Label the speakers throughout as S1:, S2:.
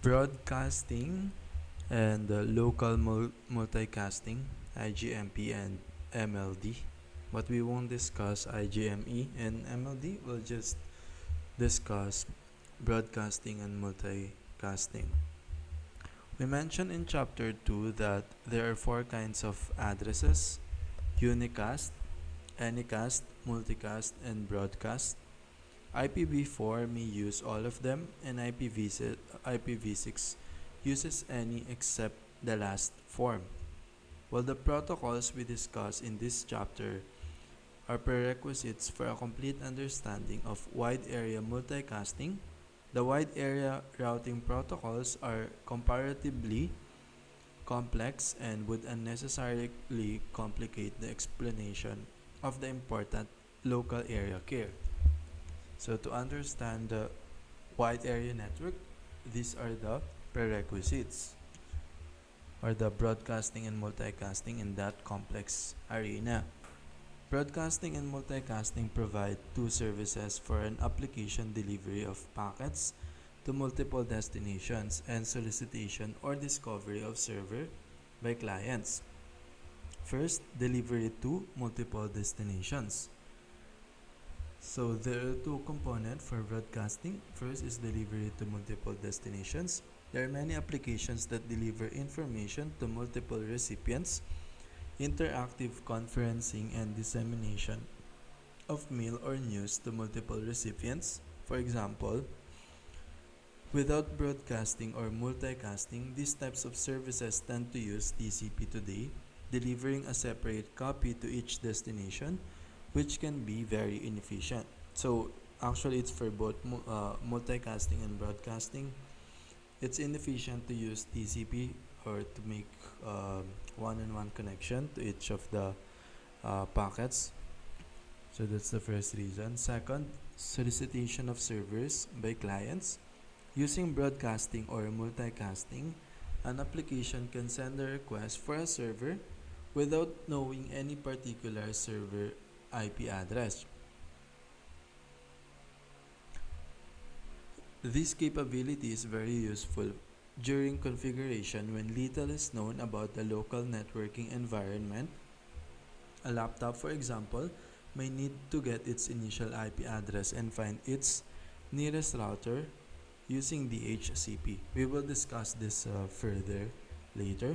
S1: Broadcasting and local multicasting, IGMP and MLD. But we won't discuss IGME and MLD, we'll just discuss broadcasting and multicasting. We mentioned in chapter 2 that there are 4 kinds of addresses: unicast, anycast, multicast, and broadcast. IPv4 may use all of them, and IPv6 uses any except the last form. While the protocols we discuss in this chapter are prerequisites for a complete understanding of wide area multicasting, the wide area routing protocols are comparatively complex and would unnecessarily complicate the explanation of the important local area care. So to understand the wide area network, these are the prerequisites, or the broadcasting and multicasting in that complex arena. Broadcasting and multicasting provide two services for an application: delivery of packets to multiple destinations and solicitation or discovery of server by clients. First, delivery to multiple destinations. So there are two components for broadcasting. First is delivery to multiple destinations. There are many applications that deliver information to multiple recipients. Interactive conferencing and dissemination of mail or news to multiple recipients. For example, without broadcasting or multicasting, these types of services tend to use TCP today, delivering a separate copy to each destination, which can be very inefficient. So actually it's for both multicasting and broadcasting. It's inefficient to use TCP or to make one-on-one connection to each of the packets. So that's the first reason. Second, solicitation of servers by clients. Using broadcasting or multicasting, an application can send a request for a server without knowing any particular server IP address. This capability is very useful during configuration when little is known about the local networking environment. A laptop, for example, may need to get its initial IP address and find its nearest router using DHCP. We will discuss this further later.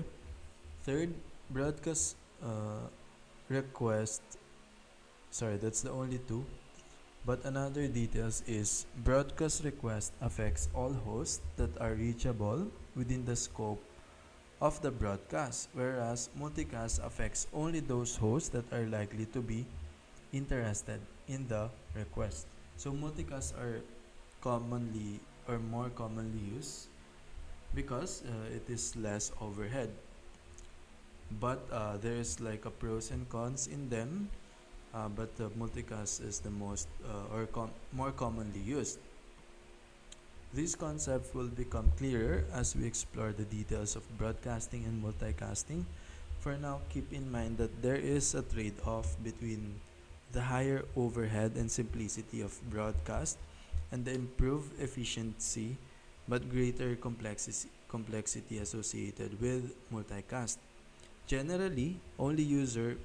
S1: Third, broadcast request. Sorry, that's the only two. But another details is broadcast request affects all hosts that are reachable within the scope of the broadcast, whereas multicast affects only those hosts that are likely to be interested in the request. So multicasts are commonly or more commonly used because it is less overhead. But there is like a pros and cons in them. But the multicast is the most more commonly used. These concepts will become clearer as we explore the details of broadcasting and multicasting. For now, keep in mind that there is a trade-off between the higher overhead and simplicity of broadcast and the improved efficiency but greater complexity associated with multicast. Generally, only user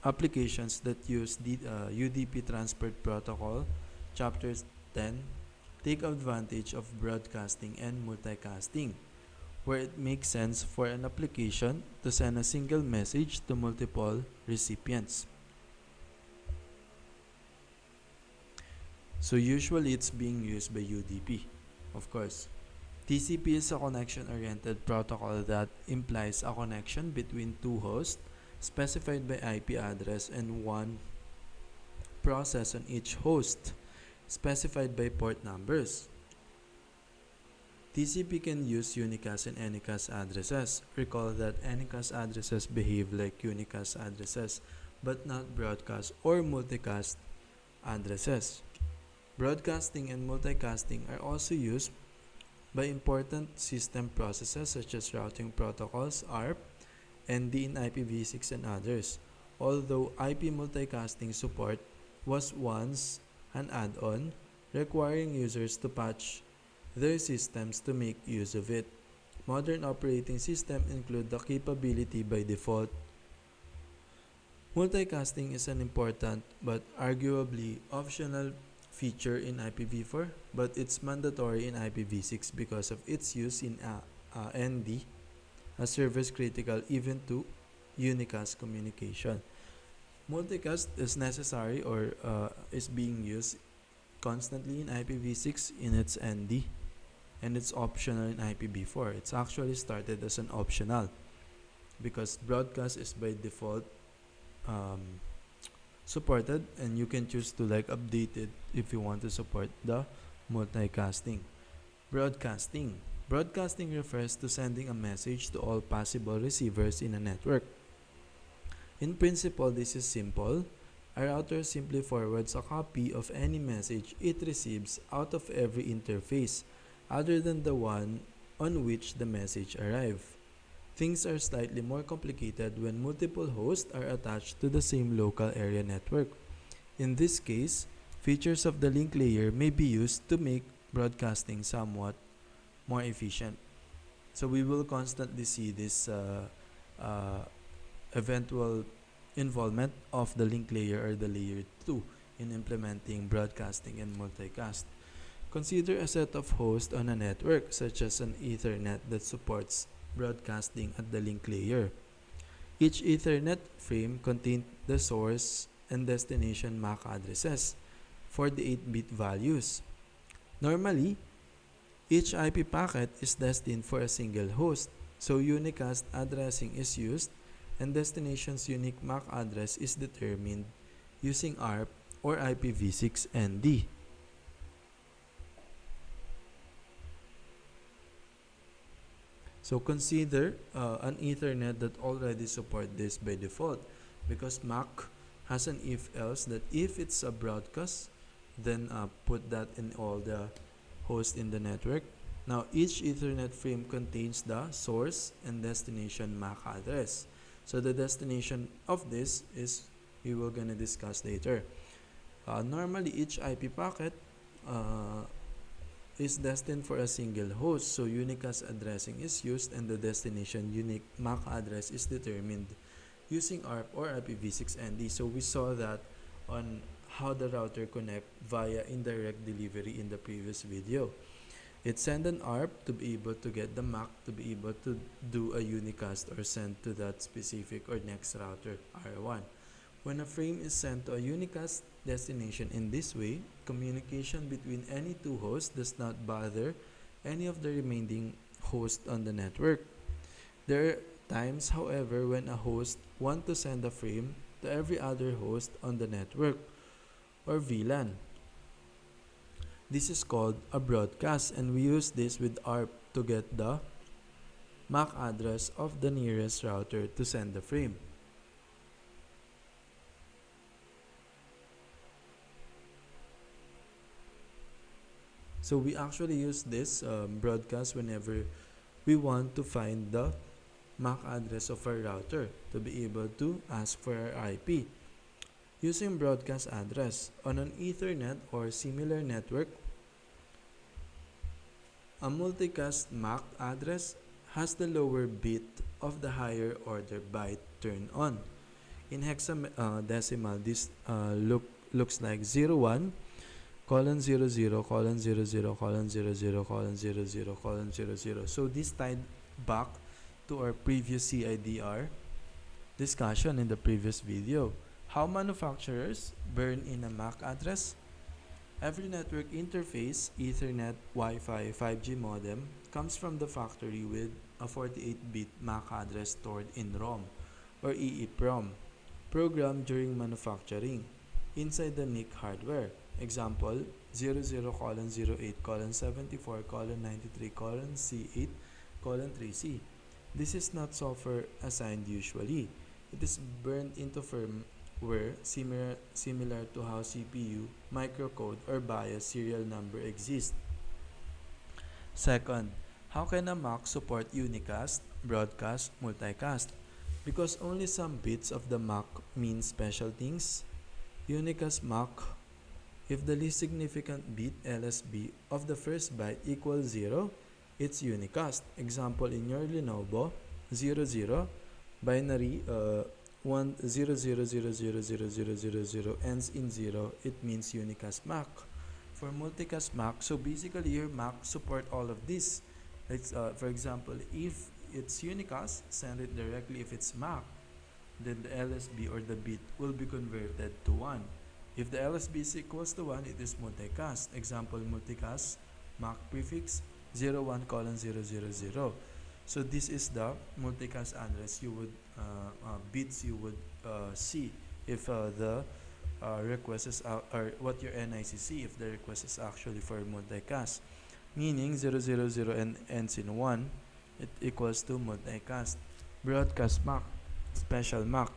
S1: applications that use UDP Transport Protocol, Chapter 10, take advantage of broadcasting and multicasting, where it makes sense for an application to send a single message to multiple recipients. So usually it's being used by UDP, of course. TCP is a connection-oriented protocol that implies a connection between two hosts specified by IP address and one process on each host specified by port numbers. TCP can use unicast and anycast addresses. Recall that anycast addresses behave like unicast addresses but not broadcast or multicast addresses. Broadcasting and multicasting are also used by important system processes such as routing protocols, ARP, ND in IPv6 and others. Although IP multicasting support was once an add-on, requiring users to patch their systems to make use of it. Modern operating systems include the capability by default. Multicasting is an important but arguably optional feature in IPv4, but it's mandatory in IPv6 because of its use in ND, a service critical even to unicast communication. Multicast is necessary or is being used constantly in IPv6 in its ND, and it's optional in IPv4. It's actually started as an optional because broadcast is by default supported, and you can choose to update it if you want to support the multicasting. Broadcasting. Broadcasting refers to sending a message to all possible receivers in a network. In principle, this is simple. A router simply forwards a copy of any message it receives out of every interface other than the one on which the message arrives. Things are slightly more complicated when multiple hosts are attached to the same local area network. In this case, features of the link layer may be used to make broadcasting somewhat more efficient. So we will constantly see this eventual involvement of the link layer or the layer 2 in implementing broadcasting and multicast. Consider a set of hosts on a network such as an Ethernet that supports broadcasting at the link layer. Each Ethernet frame contains the source and destination MAC addresses for the 8-bit values. Normally, each IP packet is destined for a single host, so unicast addressing is used and destination's unique MAC address is determined using ARP or IPv6 ND. So consider an Ethernet that already supports this by default, because MAC has an if-else that if it's a broadcast, then put that in all the hosts in the network. Now each Ethernet frame contains the source and destination MAC address. So the destination of this is we will gonna discuss later. Normally each IP packet is destined for a single host, so unicast addressing is used and the destination unique MAC address is determined using ARP or IPv6 ND. So we saw that on how the router connect via indirect delivery in the previous video. It sends an ARP to be able to get the MAC to be able to do a unicast or send to that specific or next router R1. When a frame is sent to a unicast destination in this way, communication between any two hosts does not bother any of the remaining hosts on the network. There are times, however, when a host wants to send a frame to every other host on the network, or VLAN. This is called a broadcast, and we use this with ARP to get the MAC address of the nearest router to send the frame. So we actually use this broadcast whenever we want to find the MAC address of our router to be able to ask for our IP. Using broadcast address on an Ethernet or similar network, a multicast MAC address has the lower bit of the higher order byte turned on. In hexadecimal, this looks like 01 colon 00 colon 00 colon 00 colon 00 colon 00. So this tied back to our previous CIDR discussion in the previous video. How manufacturers burn in a MAC address? Every network interface, Ethernet, Wi-Fi, 5G modem, comes from the factory with a 48-bit MAC address stored in ROM or EEPROM, programmed during manufacturing, inside the NIC hardware. Example, 00 colon 08 colon 74 colon 93 colon C8 colon 3C. This is not software assigned usually. It is burned into firmware similar to how CPU, microcode, or BIOS serial number exist. Second, how can a MAC support unicast, broadcast, multicast? Because only some bits of the MAC mean special things, unicast MAC If the least significant bit LSB of the first byte equals 0, it's unicast. Example in your Lenovo 00 binary 1 0 0 0 0 0 0 0 0 ends in 0, it means unicast MAC. For multicast MAC, so basically your MAC support all of this. It's, for example, if it's unicast, send it directly. If it's MAC, then the LSB or the bit will be converted to 1. If the LSB is equals to 1, it is multicast. Example, multicast MAC prefix 01 colon 000. So this is the multicast address you would bits you would see if the request is or what your NICC if the request is actually for multicast, meaning 000 and ends in 1, it equals to multicast. Broadcast MAC, special MAC.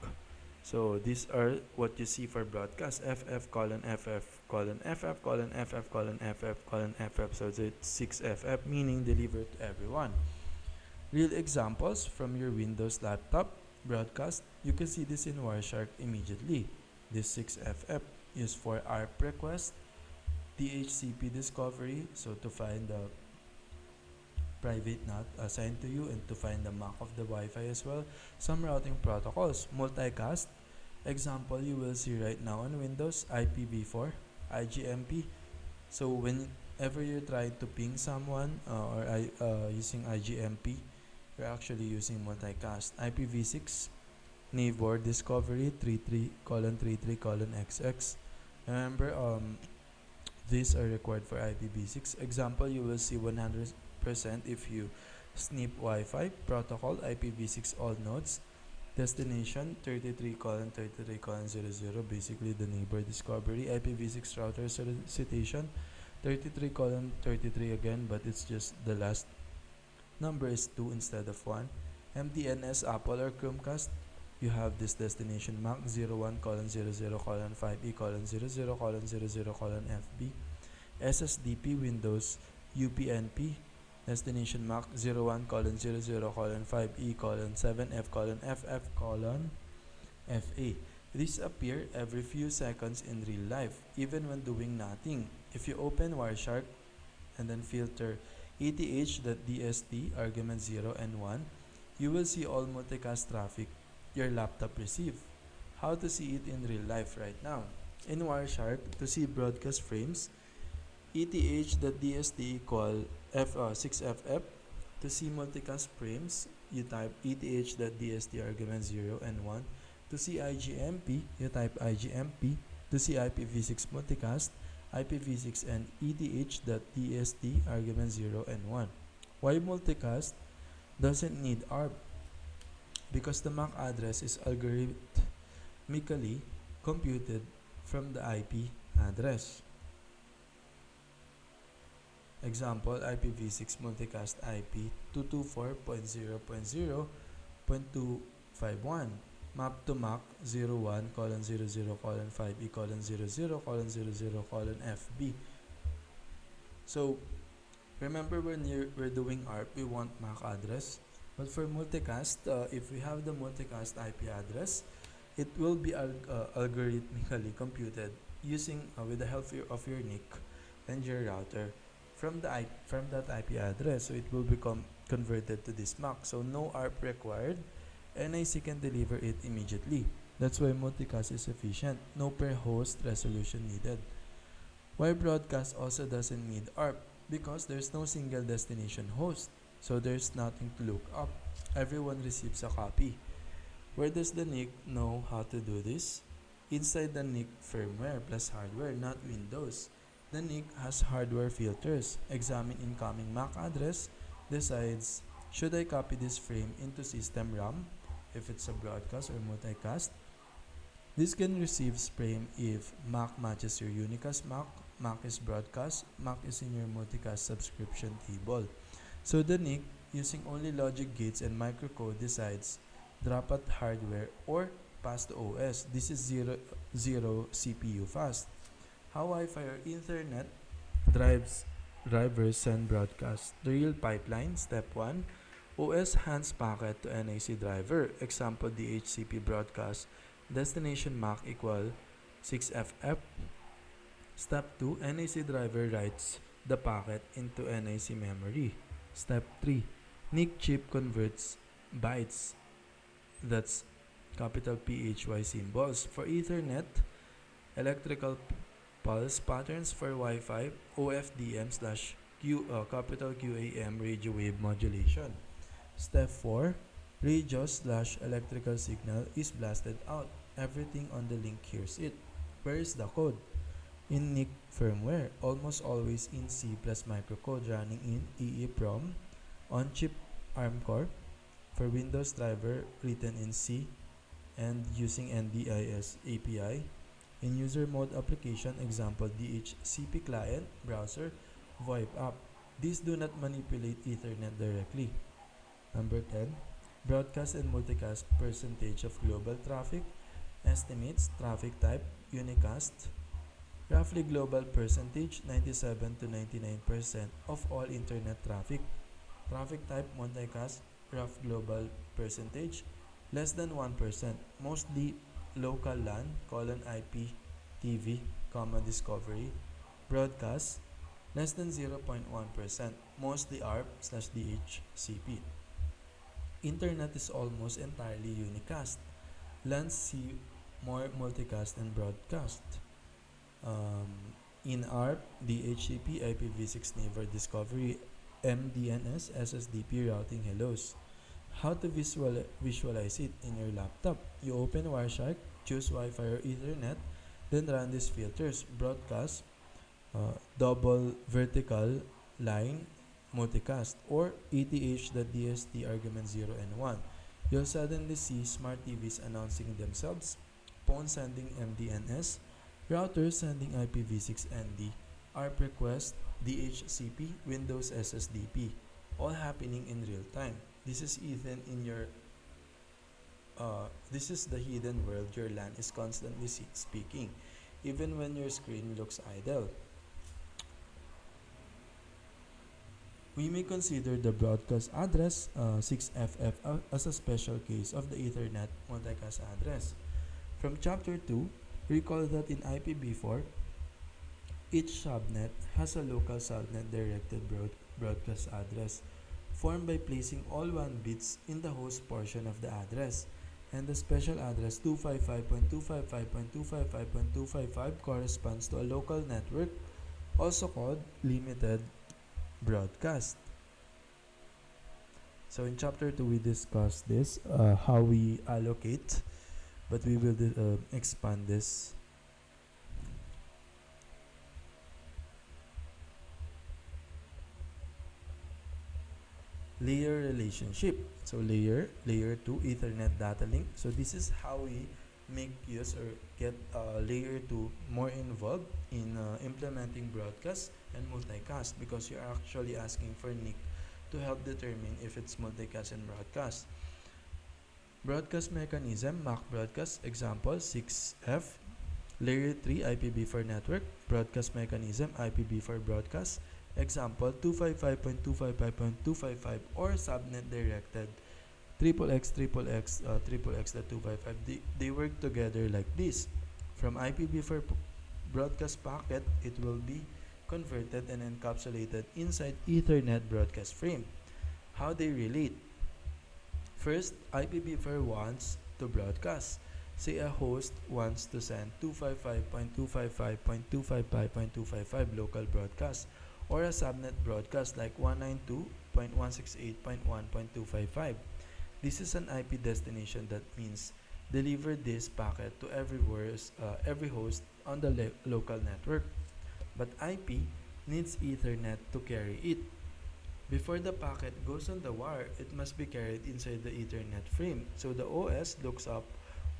S1: So these are what you see for broadcast: FF colon FF colon FF colon FF colon FF colon FF. So it's 6FF, meaning delivered to everyone. Real examples from your Windows laptop broadcast, you can see this in Wireshark immediately. This 6FF is for ARP request, DHCP discovery, so to find the private NAT assigned to you and to find the MAC of the Wi-Fi as well. Some routing protocols, multicast. Example you will see right now on Windows, IPv4, IGMP. So whenever you're trying to ping someone using IGMP, you're actually using multicast. IPv6, neighbor discovery 33:33:XX. Remember, these are required for IPv6. Example, you will see 100% if you snip Wi-Fi protocol IPv6 all nodes. Destination 33:33:00, basically the neighbor discovery. IPv6 router solicitation 33:33 again, but it's just the last number is 2 instead of 1. MDNS Apple or Chromecast, you have this destination MAC 01:00:5E:00:00:FB. SSDP Windows UPnP, destination MAC 01:00:5E:7F:FF:FA. These appear every few seconds in real life, even when doing nothing. If you open Wireshark and then filter ETH.dst argument 0 and 1, you will see all multicast traffic your laptop receive. How to see it in real life right now? In Wireshark, to see broadcast frames, ETH.dst equal 6FF. To see multicast frames, you type ETH.dst argument 0 and 1. To see IGMP, you type IGMP. To see IPv6 multicast, IPv6 and ETH.dst argument 0 and 1. Why multicast doesn't need ARP? Because the MAC address is algorithmically computed from the IP address. Example, IPv6 multicast IP 224.0.0.251, map to MAC 01:00:5E:00:00:FB. So remember, when we're doing ARP, we want MAC address. But for multicast, if we have the multicast IP address, it will be algorithmically computed using with the help of your NIC and your router from that IP address. So it will become converted to this MAC. So no ARP required. NIC can deliver it immediately. That's why multicast is efficient. No per host resolution needed. Why broadcast also doesn't need ARP? Because there's no single destination host. So there's nothing to look up. Everyone receives a copy. Where does the NIC know how to do this? Inside the NIC firmware plus hardware, not Windows. The NIC has hardware filters. Examine incoming MAC address. Decides, should I copy this frame into system RAM if it's a broadcast or multicast? This can receive frame if MAC matches your unicast MAC, MAC is broadcast, MAC is in your multicast subscription table. So the NIC, using only logic gates and microcode, decides drop at hardware or pass to OS. This is 0 CPU fast. How Wi-Fi or Ethernet drivers send broadcast. The real pipeline, step 1, OS hands packet to NIC driver. Example, DHCP broadcast, destination MAC equal 6FF. Step 2, NIC driver writes the packet into NIC memory. Step 3, NIC chip converts bytes, that's capital PHY symbols. For Ethernet, electrical pulse patterns. For Wi-Fi, OFDM slash capital QAM radio wave modulation. Step 4, radio slash electrical signal is blasted out. Everything on the link hears it. Where is the code? In NIC firmware, almost always in C plus microcode running in EEPROM, on-chip ARM core. For Windows driver written in C and using NDIS API. In user mode application, example DHCP client, browser, VoIP app. These do not manipulate Ethernet directly. Number 10, broadcast and multicast percentage of global traffic. Estimates traffic type unicast. Roughly global percentage 97 to 99% of all internet traffic. Traffic type multicast. Rough global percentage less than 1%, mostly local LAN, IP, TV, discovery. Broadcast less than 0.1%, mostly ARP/DHCP. Internet is almost entirely unicast. LAN see more multicast and broadcast. In ARP, DHCP, IPv6 neighbor discovery, MDNS, SSDP routing hellos. How to visualize it in your laptop? You open Wireshark, choose Wi-Fi or Ethernet, then run these filters: broadcast, double vertical line, multicast, or ETH.DST argument 0 and 1. You'll suddenly see smart TVs announcing themselves, phones sending MDNS, routers sending IPv6 ND, ARP request, DHCP, Windows SSDP, all happening in real time. This is this is the hidden world your LAN is constantly speaking, even when your screen looks idle. We may consider the broadcast address 6FF as a special case of the Ethernet multicast address. From Chapter 2, recall that in IPv4, each subnet has a local subnet directed broadcast address formed by placing all 1 bits in the host portion of the address, and the special address 255.255.255.255 corresponds to a local network, also called limited broadcast. So in Chapter 2 we discussed this, how we allocate, but we will expand this. Layer relationship. So layer 2, Ethernet data link. So this is how we make use or get layer 2 more involved in implementing broadcast and multicast, because you're actually asking for NIC to help determine if it's multicast and broadcast. Broadcast mechanism, MAC broadcast, example 6F. Layer 3, IPv4 network, broadcast mechanism, IPv4 broadcast, example 255.255.255, or subnet directed XXX.255. They work together like this. From IPv4 broadcast packet, it will be converted and encapsulated inside Ethernet broadcast frame. How they relate? First, IPv4 wants to broadcast. Say a host wants to send 255.255.255.255 local broadcast, or a subnet broadcast like 192.168.1.255. This is an IP destination, that means deliver this packet to every host on the local network. But IP needs Ethernet to carry it. Before the packet goes on the wire, it must be carried inside the Ethernet frame. So the OS looks up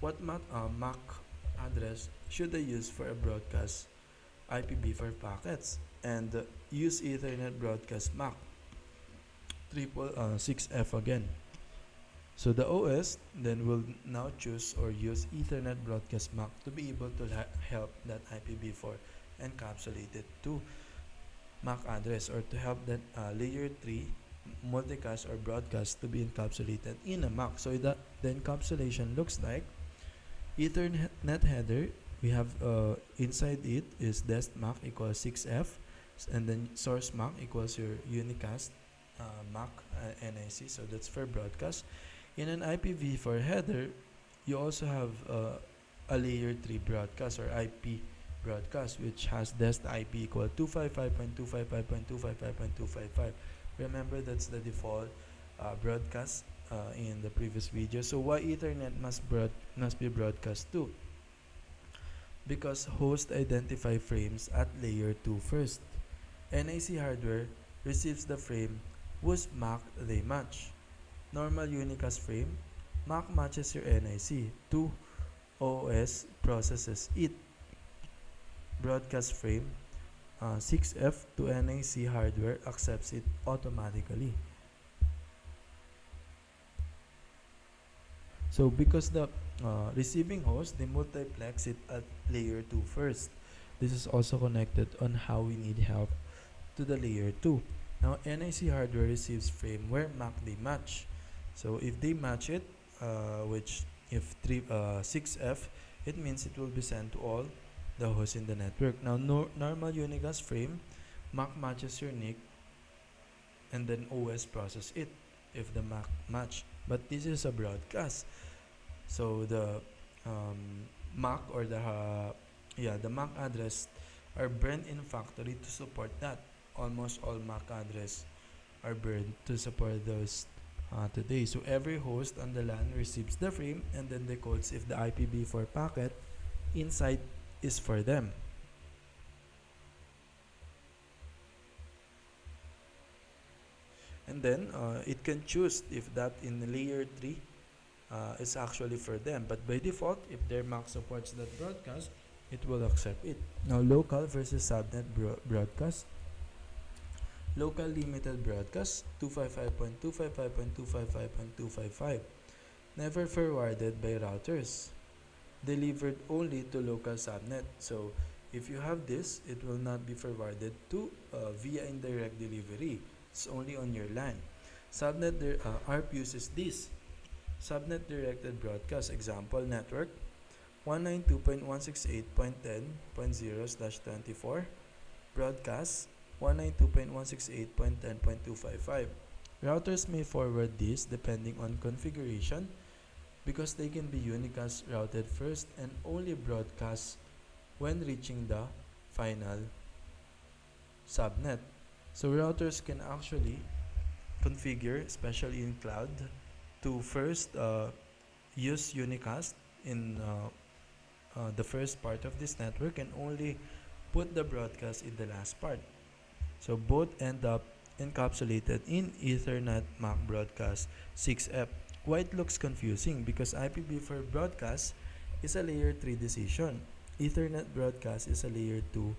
S1: what MAC address should I use for a broadcast IPv4 packets, and use Ethernet broadcast MAC 6F again. So the OS then will now choose or use Ethernet broadcast MAC to be able to help that IPv4 encapsulate it to MAC address, or to help that layer 3 multicast or broadcast to be encapsulated in a MAC. So the encapsulation looks like Ethernet header We have inside it is dest MAC equals 6F, and then source MAC equals your unicast MAC NIC, so that's for broadcast. In an IPv4 header, you also have a layer 3 broadcast or IP broadcast, which has dest IP equal 255.255.255.255. Remember, that's the default broadcast in the previous video. So why Ethernet must be broadcast to? Because host identify frames at layer 2 first. NIC hardware receives the frame whose MAC they match. Normal unicast frame, MAC matches your NIC. 2 OS processes it. Broadcast frame 6F to NIC hardware accepts it automatically. So because the receiving host, they multiplex it at layer 2 first. This is also connected on how we need help to the layer 2. Now NIC hardware receives frame where MAC they match. So if they match it, which if 6F, it means it will be sent to all the hosts in the network. Now normal unicast frame, MAC matches your NIC, and then OS process it if the MAC match. But this is a broadcast, so the MAC or the MAC address are burned in factory to support that. Almost all MAC address are burned to support those today. So every host on the LAN receives the frame and then decodes if the IPv4 packet inside is for them. And then it can choose if that in layer 3 is actually for them, but by default, if their MAC supports that broadcast, it will accept it. Now local versus subnet broadcast. Local limited broadcast 255.255.255.255, never forwarded by routers, delivered only to local subnet. So if you have this, it will not be forwarded to via indirect delivery. It's only on your LAN. Subnet ARP uses this. Subnet directed broadcast, example network 192.168.10.0/24, broadcast 192.168.10.255. Routers may forward this depending on configuration because they can be unicast routed first and only broadcast when reaching the final subnet. So routers can actually configure, especially in cloud, to first use unicast in the first part of this network and only put the broadcast in the last part. So both end up encapsulated in Ethernet MAC broadcast 6F. Why it looks confusing? Because IPv4 broadcast is a layer 3 decision. Ethernet broadcast is a layer 2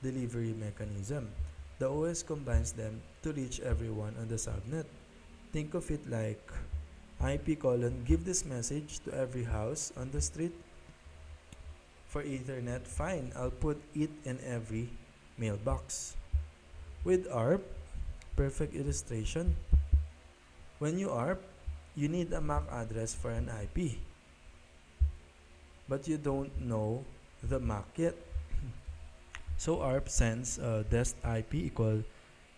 S1: delivery mechanism. The OS combines them to reach everyone on the subnet. Think of it like IP : give this message to every house on the street. For Ethernet, fine, I'll put it in every mailbox. With ARP, perfect illustration. When you ARP, you need a MAC address for an IP, but you don't know the MAC yet. So ARP sends dest IP equal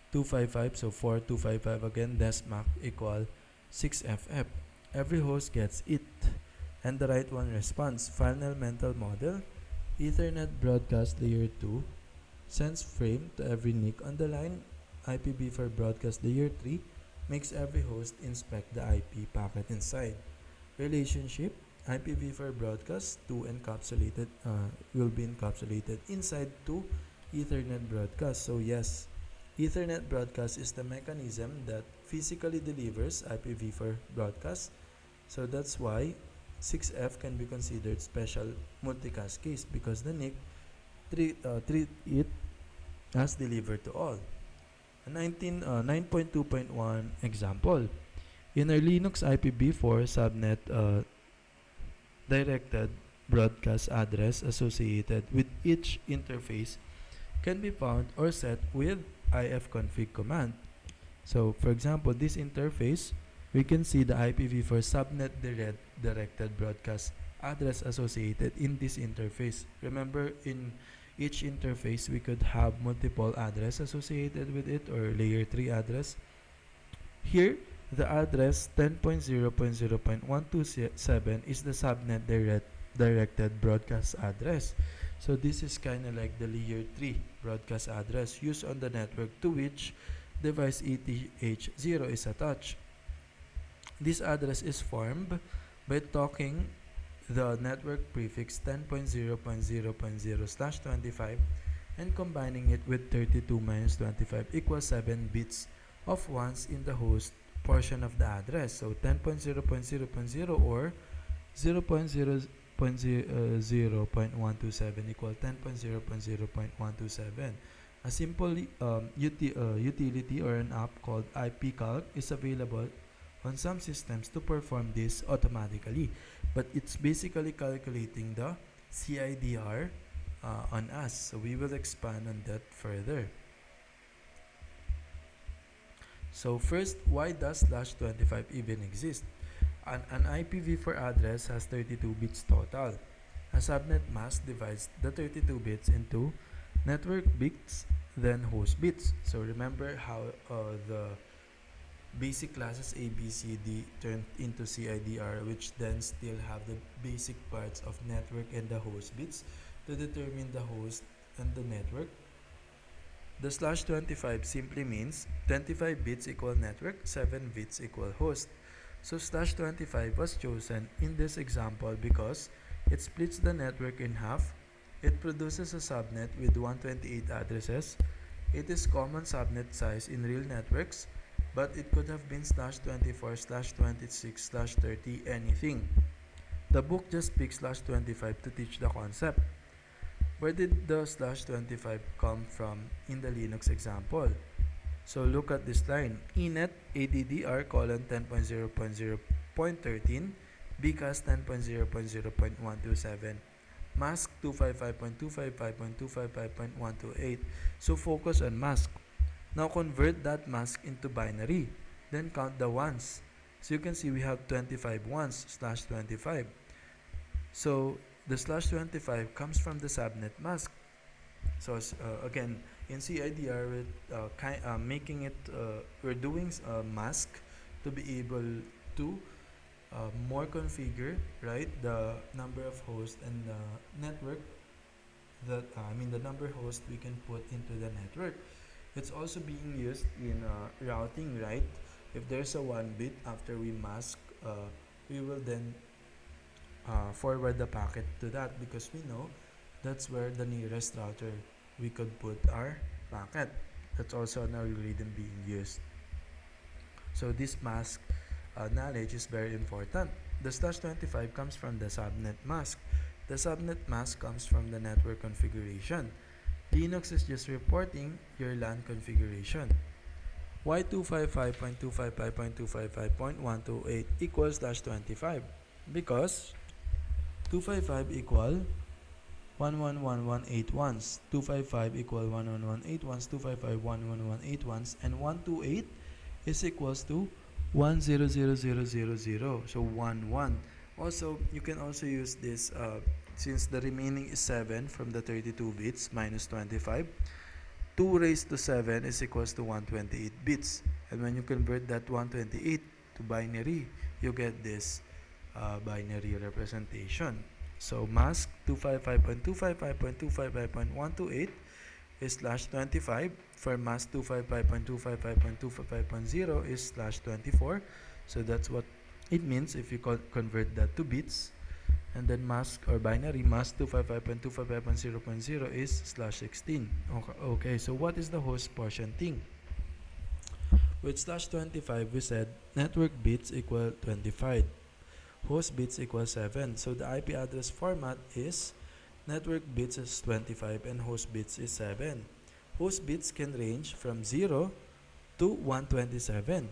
S1: 255, so 4255 again, dest MAC equal 6FF. Every host gets it, and the right one responds. Final mental model: Ethernet broadcast layer 2 sends frame to every NIC on the line. IPv4 broadcast layer 3 makes every host inspect the IP packet inside. Relationship: IPv4 broadcast to encapsulated will be encapsulated inside to Ethernet broadcast. So yes, Ethernet broadcast is the mechanism that physically delivers IPv4 broadcast. So that's why 6F can be considered special multicast case because the NIC treat it as delivered to all. 9.2.1 example. In our Linux IPv4 subnet directed broadcast address associated with each interface can be found or set with ifconfig command. So for example, this interface, we can see the IPv4 subnet directed broadcast address associated in this interface. Remember, in each interface we could have multiple address associated with it, or layer 3 address. Here, the address 10.0.0.127 is the subnet directed broadcast address. So this is kind of like the layer 3 broadcast address used on the network to which device ETH0 is attached. This address is formed by talking the network prefix 10.0.0.0/25 and combining it with 32 minus 25 equals 7 bits of ones in the host portion of the address. So 10.0.0.0 or 0.0.0.127 equal 10.0.0.127. A simple utility or an app called ipcalc is available on some systems to perform this automatically, but it's basically calculating the CIDR on us. So we will expand on that further. So first, why does /25 even exist? An IPv4 address has 32 bits total. A subnet mask divides the 32 bits into network bits, then host bits. So remember how the basic classes A, B, C, D turned into CIDR, which then still have the basic parts of network and the host bits to determine the host and the network. The /25 simply means 25 bits equal network, 7 bits equal host. So /25 was chosen in this example because it splits the network in half. It produces a subnet with 128 addresses. It is common subnet size in real networks, but it could have been /24, /26, /30, anything. The book just picks /25 to teach the concept. Where did the /25 come from in the Linux example? So look at this line. Enet ADDR colon 10.0.0.13 bcas 10.0.0.127 mask 255.255.255.128. So focus on mask. Now convert that mask into binary. Then count the ones. So you can see we have 25 ones /25. So the /25 comes from the subnet mask. So again, in CIDR, we're doing a mask to be able to more configure, right, the number of hosts and the network that the number of hosts we can put into the network. It's also being used in routing, right? If there's a 1 bit after we mask, we will then forward the packet to that, because we know that's where the nearest router we could put our packet. That's also an algorithm being used. So this mask knowledge is very important. The /25 comes from the subnet mask. The subnet mask comes from the network configuration. Linux is just reporting your LAN configuration. Why 255.255.255.128 equals /25? Because 255 equal 111181s, 255 equal 1181s, 255 11181s, and 128 is equals to 100000. So 11. Also, you can also use this since the remaining is 7 from the 32 bits minus 25. 2 raised to 7 is equals to 128 bits. And when you convert that 128 to binary, you get this binary representation. So mask 255.255.255.128 is /25. For mask 255.255.255.0 is /24. So that's what it means if you convert that to bits. And then mask or binary mask 255.255.0.0 is /16. Okay, so what is the host portion thing? With /25, we said network bits equal 25. Host bits equal 7. So the IP address format is network bits is 25 and host bits is 7. Host bits can range from 0 to 127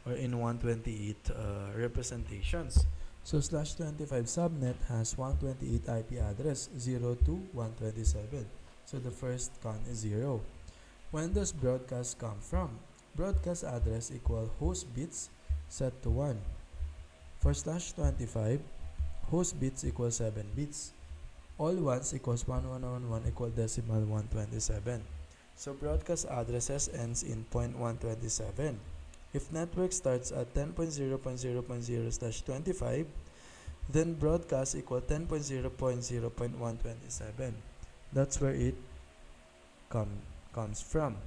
S1: or in 128 representations. So /25 subnet has 128 IP address 0 to 127. So the first count is 0. When does broadcast come from? Broadcast address equal host bits set to 1. For /25, host bits equals 7 bits. All ones equals 1111 equal decimal 127. So broadcast addresses ends in 0.127. If network starts at 10.0.0.0/25, then broadcast equal 10.0.0.127. That's where it comes from.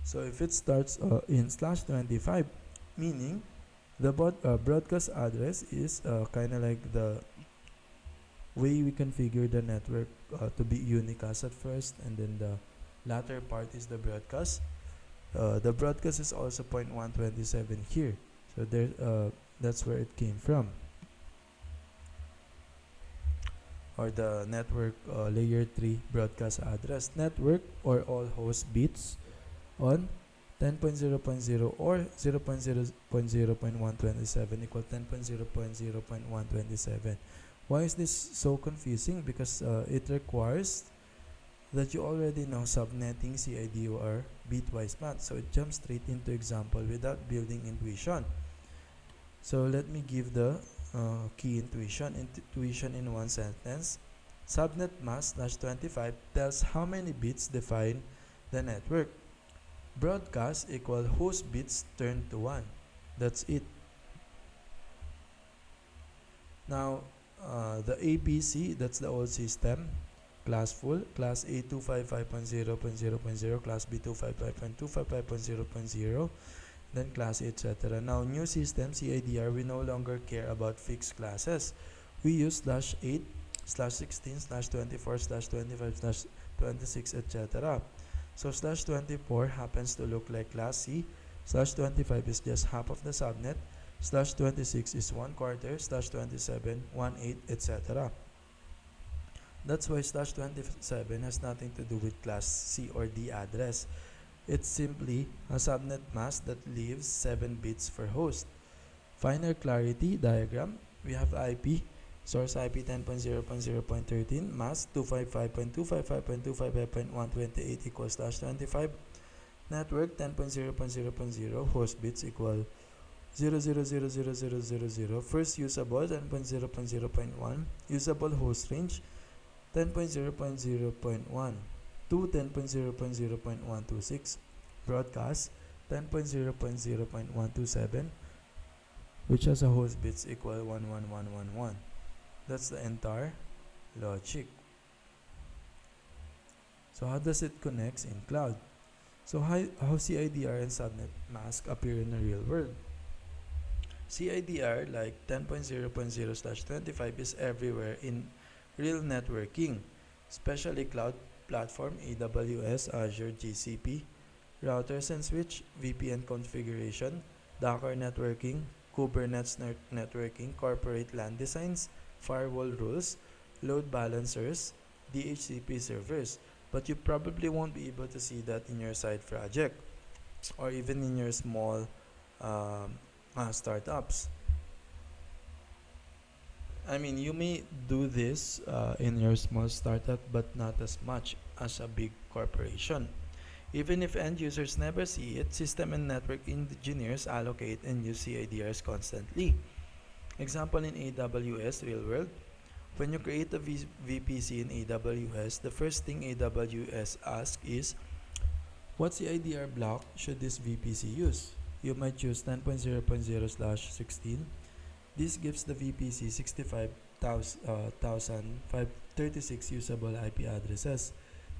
S1: So if it starts in /25, meaning the broadcast address is kind of like the way we configure the network to be unicast at first, and then the latter part is the broadcast. The broadcast is also 0.127 here, so there that's where it came from, or the network layer 3 broadcast address. Network or all host bits on 10.0.0 or 0.0.0.127 equal 10.0.0.127. Why is this so confusing? Because it requires that you already know subnetting, CIDR, bitwise math. So it jumps straight into example without building intuition. So let me give the key intuition. Intuition in one sentence. Subnet mask /25 tells how many bits define the network. Broadcast equal host bits turned to 1. That's it. Now, the ABC, that's the old system. Class full, class A 255.0.0.0, class B 255.255.0.0, then class A, etc. Now, new system, CIDR, we no longer care about fixed classes. We use /8, /16, /24, /25, /26, etc. So /24 happens to look like class C, /25 is just half of the subnet, /26 is 1/4, /27 1/8, etc. That's why /27 has nothing to do with class C or D address. It's simply a subnet mask that leaves 7 bits for host. Finer clarity diagram, we have IP, source IP 10.0.0.13, mask 255.255.255.128 equals /25, network 10.0.0.0, host bits equal 0.0000000, first usable 10.0.0.1, usable host range 10.0.0.1 to 10.0.0.126, broadcast 10.0.0.127, which has a host bits equal 11111. That's the entire logic. So how does it connect in cloud? So how CIDR and subnet mask appear in the real world? CIDR, like 10.0.0/25, is everywhere in real networking, especially cloud platform, AWS, Azure, GCP, routers and switch, VPN configuration, Docker networking, Kubernetes networking, corporate LAN designs, firewall rules, load balancers, DHCP servers. But you probably won't be able to see that in your side project or even in your small startups. I mean, you may do this in your small startup, but not as much as a big corporation. Even if end users never see it, system and network engineers allocate and use CIDRs constantly. Example in AWS real world, when you create a VPC in AWS, the first thing AWS asks is, what CIDR block should this VPC use? You might choose 10.0.0/16. This gives the VPC 65,536 usable IP addresses.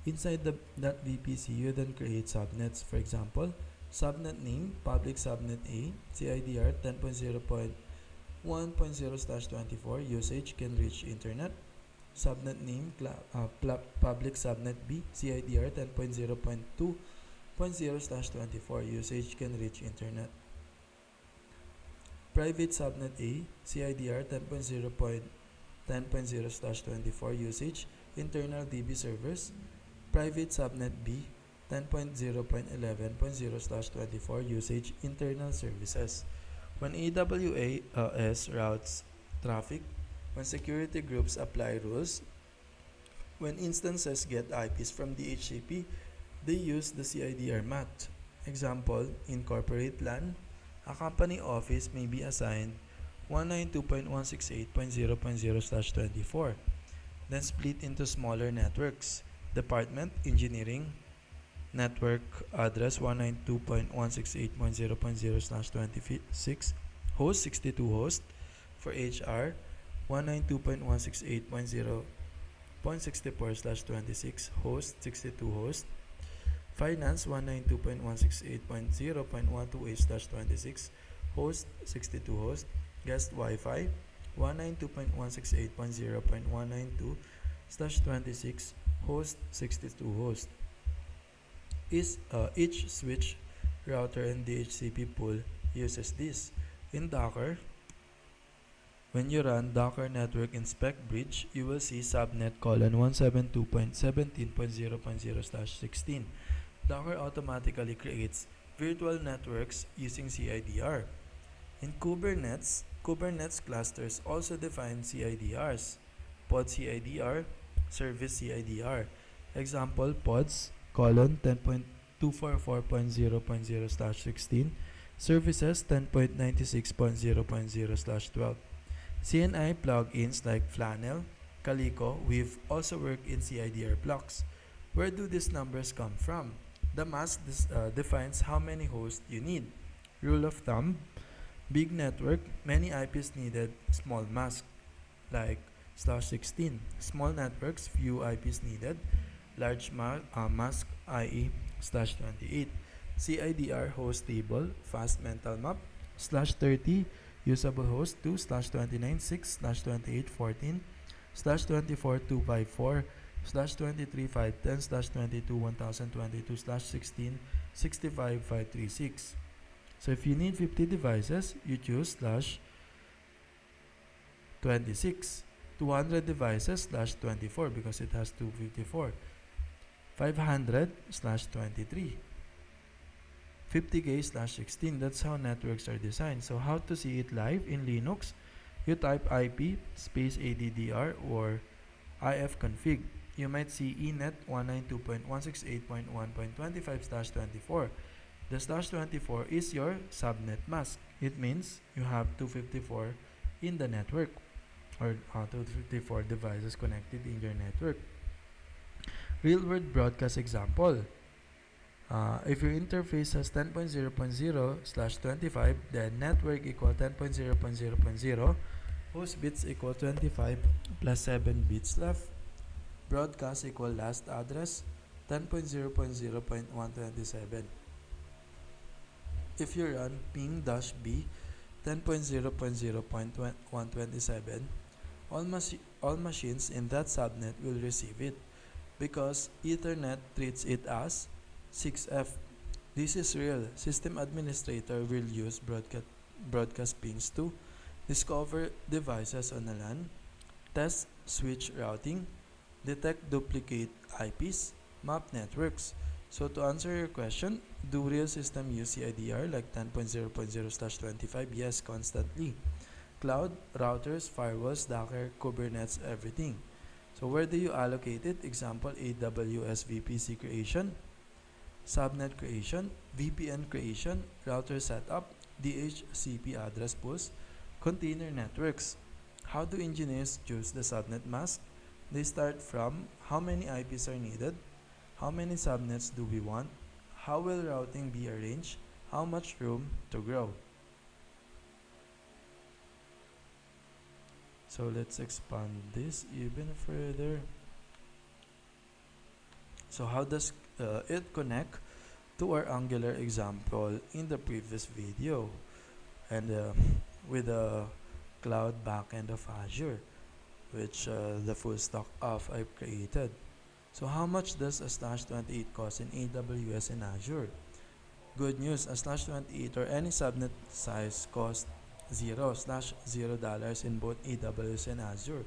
S1: Inside that VPC, you then create subnets. For example, subnet name, public subnet A, CIDR 10.0.1.0/24, usage can reach internet. Subnet name, public subnet B, CIDR 10.0.2.0/24, usage can reach internet. Private subnet A, CIDR 10.0.10.0/24, usage internal DB servers. Private subnet B, 10.0.11.0/24, usage internal services. When AWS routes traffic, when security groups apply rules, when instances get IPs from DHCP, They use the CIDR math. Example, in corporate LAN, a company office may be assigned 192.168.0.0/24, then split into smaller networks. Department Engineering network address 192.168.0.0/26, host 62 host. For HR, 192.168.0.64/26, host 62 host. Finance 192.168.0.128/26, host 62 host. Guest Wi-Fi 192.168.0.192/26, host 62 host. Each switch, router, and DHCP pool uses this. In Docker, when you run Docker network inspect bridge, you will see subnet colon 172.17.0.0/16. Docker automatically creates virtual networks using CIDR. In Kubernetes, Kubernetes clusters also define CIDRs. Pod CIDR, service CIDR. Example, pods colon 10.244.0.0/16, services 10.96.0.0/12. CNI plugins like Flannel, Calico, we've also worked in CIDR blocks. Where do these numbers come from? The mask defines how many hosts you need. Rule of thumb, big network, many IPs needed, small mask, like /16. Small networks, few IPs needed, large mask, i.e. /28. CIDR host table, fast mental map, /30, usable host 2 /29 6 /28 14 /24 254 /23 510 /22 1022 /16 65 536. So if you need 50 devices, you choose /26. 200 devices /24 because it has 254. 500/23. 50K/16. That's how networks are designed. So how to see it live in Linux? You type IP space ADDR or ifconfig. You might see enet 192.168.1.25/24. The /24 is your subnet mask. It means you have 254 in the network, or 254 devices connected in your network. Real world broadcast example. If your interface has 10.0.0/25, then network equal 10.0.0.0, host bits equal 25 plus 7 bits left, broadcast equal last address 10.0.0.127. If you run ping-b 10.0.0.127, all machines in that subnet will receive it, because Ethernet treats it as 6F. This is real. System administrator will use broadcast pings to discover devices on a LAN, test switch routing, detect duplicate IPs, map networks. So to answer your question, do real system use CIDR like 10.0.0/25? Yes, constantly. Cloud, routers, firewalls, Docker, Kubernetes, everything. So where do you allocate it? Example, AWS VPC creation, subnet creation, VPN creation, router setup, DHCP address pools, container networks. How do engineers choose the subnet mask? They start from how many IPs are needed, how many subnets do we want, how will routing be arranged, how much room to grow. So let's expand this even further. So how does it connect to our Angular example in the previous video, and with the cloud backend of Azure, which the full stock of I've created. So how much does a /28 cost in AWS and Azure? Good news, a /28 or any subnet size costs $0 in both AWS and Azure.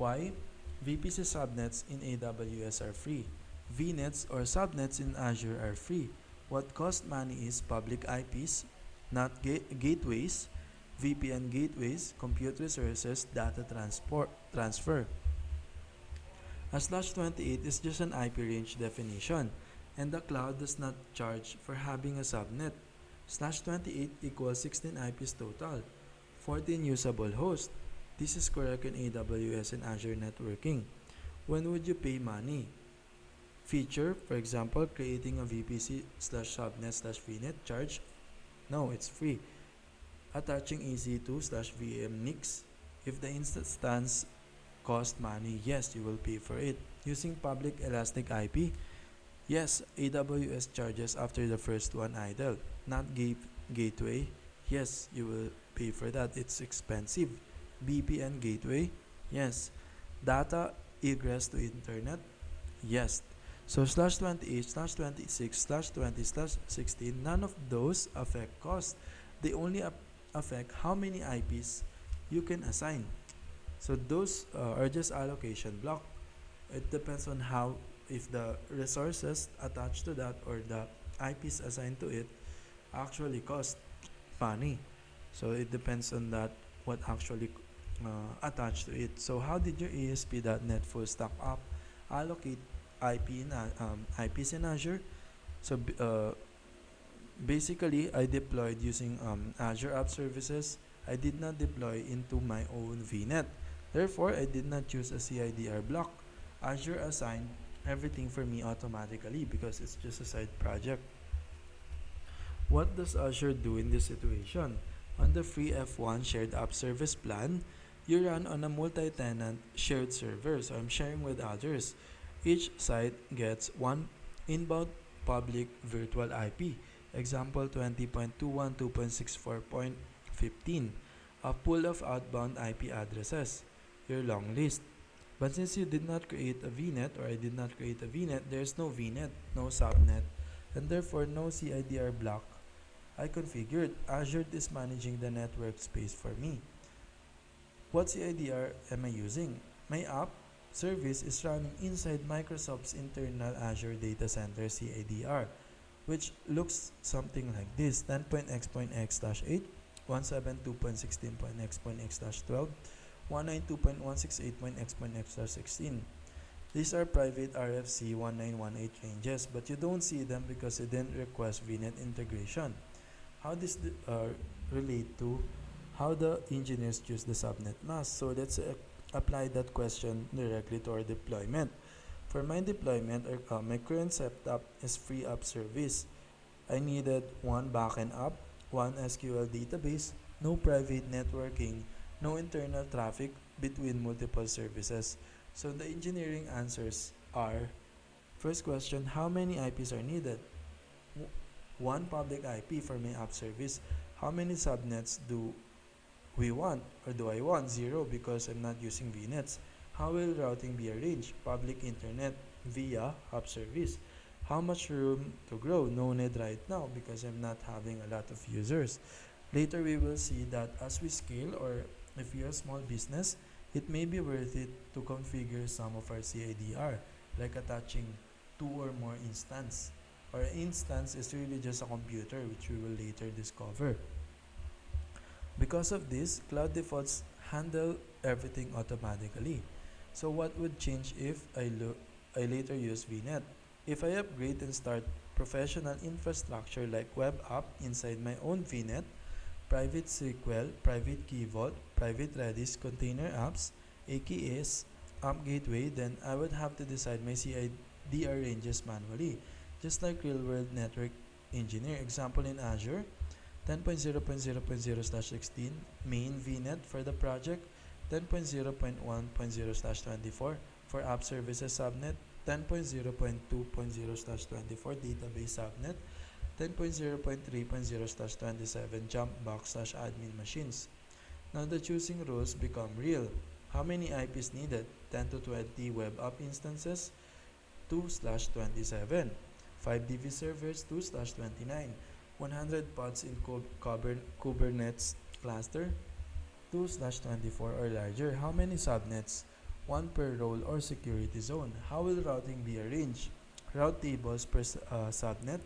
S1: Why? VPC subnets in AWS are free. VNets or subnets in Azure are free. What costs money is public IPs, not gateways, VPN gateways, compute resources, data transfer. A /28 is just an IP range definition. and the cloud does not charge for having a subnet. Slash 28 equals 16 IPs total, 14 usable hosts. This is correct in AWS and Azure networking. When would you pay money? Feature, for example, creating a VPC slash subnet slash VNet charge? No, it's free. Attaching EC2 slash VM NICs? If the instance cost money, yes, you will pay for it. Using public elastic IP? Yes, AWS charges after the first one idle. Not gateway? Yes, you will pay for that. It's expensive. VPN gateway? Yes. Data egress to internet? Yes. So slash 28, slash 26, slash 20, slash 16, none of those affect cost. They only affect how many IPs you can assign. So those are just allocation block. It depends on how, if the resources attached to that or the IPs assigned to it actually cost money. So it depends on that, what actually attached to it. So how did your ASP.NET Full Stack app allocate IPs in Azure? So basically, I deployed using Azure App Services. I did not deploy into my own VNet. Therefore, I did not use a CIDR block. Azure assigned everything for me automatically because it's just a side project. What does Azure do in this situation? On the free F1 shared app service plan, you run on a multi-tenant shared server, so I'm sharing with others. Each site gets one inbound public virtual IP, example 20.212.64.15, a pool of outbound IP addresses, your long list. But since you did not create a VNet, or I did not create a VNet, there's no VNet, no subnet, and therefore no CIDR block I configured. Azure is managing the network space for me. What CIDR am I using? My app service is running inside Microsoft's internal Azure Data Center CIDR, which looks something like this: 10.x.x/8, 172.16.x.x/12, 192.168.x.x/16. These are private RFC 1918 ranges, but you don't see them because you didn't request VNet integration. How does relate to how the engineers choose the subnet mask? So let's apply that question directly to our deployment. For my deployment, my current setup is free app service. I needed one backend app, one SQL database, no private networking, no internal traffic between multiple services. So the engineering answers are: first question, how many IPs are needed? One public IP for my app service. How many subnets do we want, or do I want? 0, because I'm not using VNets. How will routing be arranged? Public internet via app service. How much room to grow? No need right now because I'm not having a lot of users. Later we will see that as we scale, or if you're a small business, it may be worth it to configure some of our CIDR, like attaching 2 or more instances. Our instance is really just a computer, which we will later discover. Because of this, cloud defaults handle everything automatically. So what would change if I later use VNet? If I upgrade and start professional infrastructure like web app inside my own VNet, private SQL, private Key Vault, private Redis, container apps, AKS, app gateway, then I would have to decide my CIDR ranges manually, just like real-world network engineer. Example in Azure, 10.0.0.0/16 main VNet for the project, 10.0.1.0/24 for app services subnet, 10.0.2.0/24 database subnet, 10.0.3.0/27 jump box/admin machines. Now the choosing rules become real. How many IPs needed? 10 to 20 web app instances, 2/27. 5 DB servers, 2/29. 100 pods in Kubernetes cluster, 2/24 or larger. How many subnets? 1 per role or security zone. How will routing be arranged? Route tables per subnet,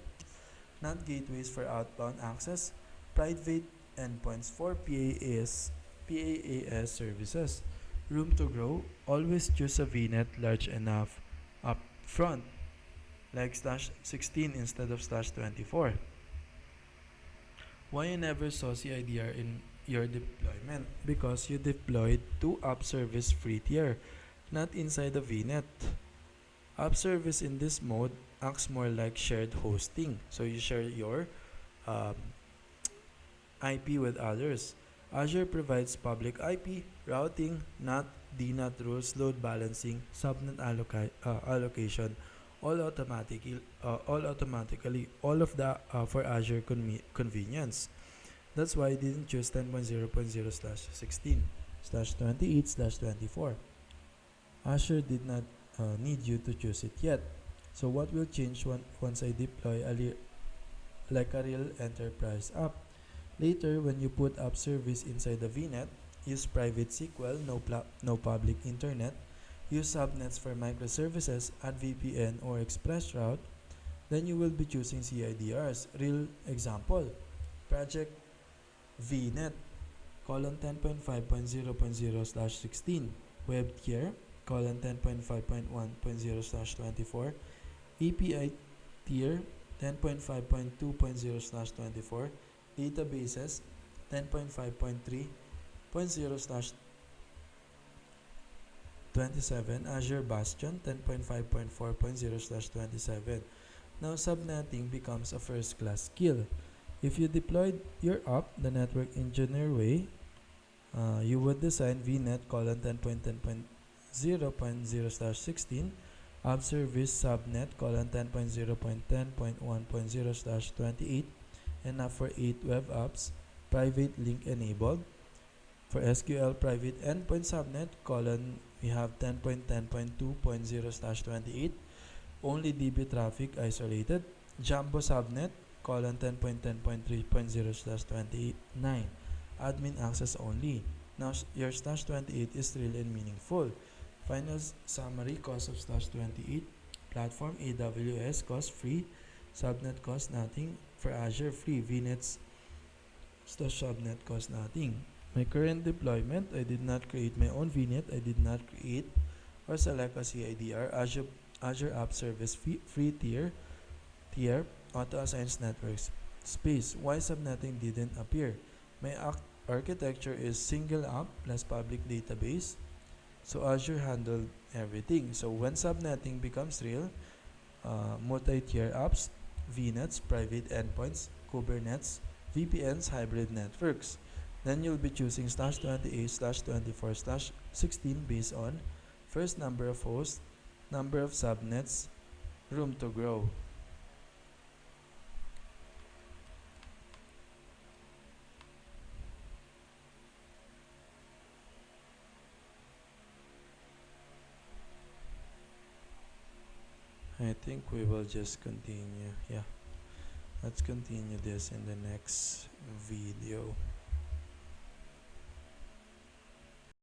S1: not gateways for outbound access, private endpoints for PaaS services. Room to grow, always choose a VNet large enough up front. like slash 16 instead of slash 24. Why you never saw CIDR in your deployment? Because you deployed to app service free tier, not inside the VNet. App service in this mode acts more like shared hosting. So you share your um, IP with others. Azure provides public IP, routing, NAT, DNAT rules, load balancing, subnet allocation, all of that for Azure convenience. That's why I didn't choose 10.0.0 slash 16 slash 28 slash 24. Azure did not need you to choose it yet. So what will change once I deploy like a real enterprise app? Later, when you put app service inside the VNet, use private SQL, no public internet, use subnets for microservices, add VPN or express route, then you will be choosing CIDRs. Real example, project VNet colon 10.5.0.0 slash 16, web tier colon 10.5.1.0 slash 24, API tier 10.5.2.0 slash 24, databases 10.5.3.0 slash 27, Azure Bastion 10.5.4.0 slash 27. Now subnetting becomes a first class skill. If you deployed your app the network engineer way, you would design VNet colon 10.10.0.0 slash 16, app service subnet colon 10.0.10.1.0 slash 28, and now for 8 web apps, private link enabled. For SQL private endpoint subnet colon, we have 10.10.2.0 slash 28, only DB traffic isolated. Jumbo subnet colon 10.10.3.0 slash 29, admin access only. Now your slash 28 is real and meaningful. Final summary: cost of slash 28, platform AWS cost free, subnet cost nothing. For Azure free, VNet's slash subnet cost nothing. My current deployment, I did not create my own VNet, I did not create or select a CIDR. Azure App Service free tier auto assigns networks space. Why subnetting didn't appear? My architecture is single app plus public database, so Azure handled everything. So when subnetting becomes real, multi-tier apps, VNets, private endpoints, Kubernetes, VPNs, hybrid networks, then you'll be choosing slash 28 slash 24 slash 16 based on first number of hosts, number of subnets, room to grow. I think we will just continue. Yeah, let's continue this in the next video.